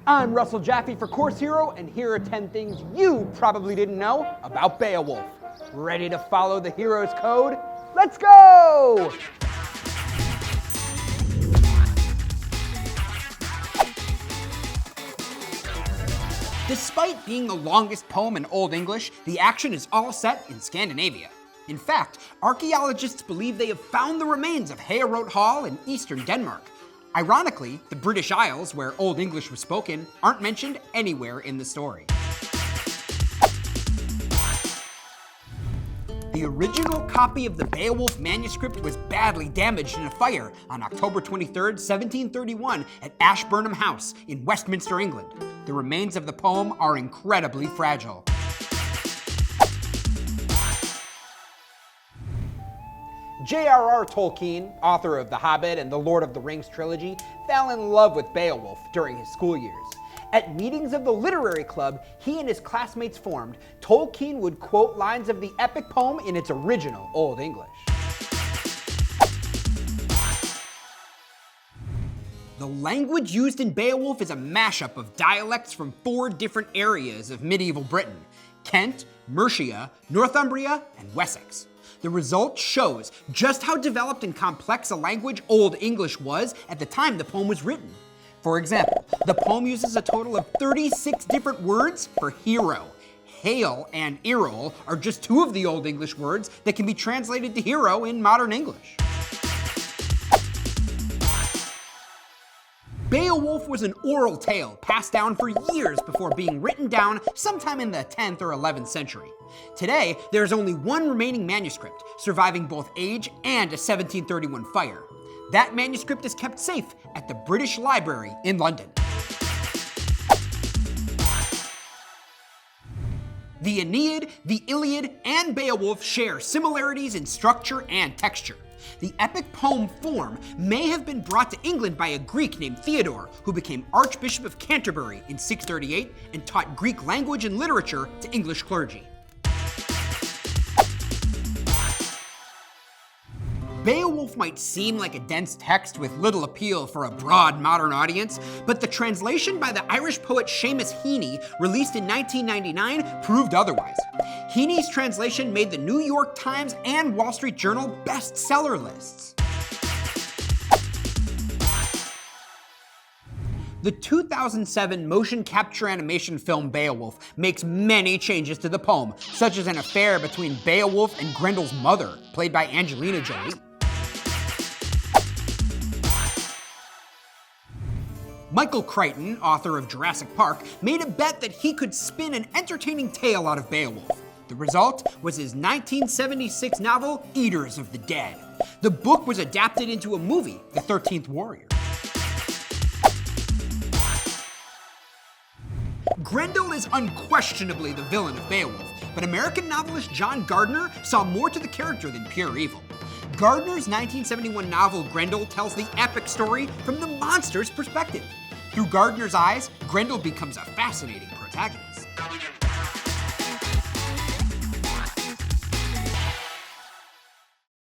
I'm Russell Jaffe for Course Hero, and here are 10 things you probably didn't know about Beowulf. Ready to follow the hero's code? Let's go! Despite being the longest poem in Old English, the action is all set in Scandinavia. In fact, archaeologists believe they have found the remains of Heorot Hall in eastern Denmark. Ironically, the British Isles, where Old English was spoken, aren't mentioned anywhere in the story. The original copy of the Beowulf manuscript was badly damaged in a fire on October 23, 1731 at Ashburnham House in Westminster, England. The remains of the poem are incredibly fragile. J.R.R. Tolkien, author of The Hobbit and The Lord of the Rings trilogy, fell in love with Beowulf during his school years. At meetings of the literary club he and his classmates formed, Tolkien would quote lines of the epic poem in its original Old English. The language used in Beowulf is a mashup of dialects from 4 different areas of medieval Britain: Kent, Mercia, Northumbria, and Wessex. The result shows just how developed and complex a language Old English was at the time the poem was written. For example, the poem uses a total of 36 different words for hero. Hail and Erol are just 2 of the Old English words that can be translated to hero in modern English. Beowulf was an oral tale passed down for years before being written down sometime in the 10th or 11th century. Today, there's only 1 remaining manuscript, surviving both age and a 1731 fire. That manuscript is kept safe at the British Library in London. The Aeneid, the Iliad, and Beowulf share similarities in structure and texture. The epic poem form may have been brought to England by a Greek named Theodore, who became Archbishop of Canterbury in 638 and taught Greek language and literature to English clergy. Beowulf might seem like a dense text with little appeal for a broad modern audience, but the translation by the Irish poet Seamus Heaney, released in 1999, proved otherwise. Heaney's translation made the New York Times and Wall Street Journal bestseller lists. The 2007 motion capture animation film Beowulf makes many changes to the poem, such as an affair between Beowulf and Grendel's mother, played by Angelina Jolie. Michael Crichton, author of Jurassic Park, made a bet that he could spin an entertaining tale out of Beowulf. The result was his 1976 novel, Eaters of the Dead. The book was adapted into a movie, The 13th Warrior. Grendel is unquestionably the villain of Beowulf, but American novelist John Gardner saw more to the character than pure evil. Gardner's 1971 novel Grendel tells the epic story from the monster's perspective. Through Gardner's eyes, Grendel becomes a fascinating protagonist.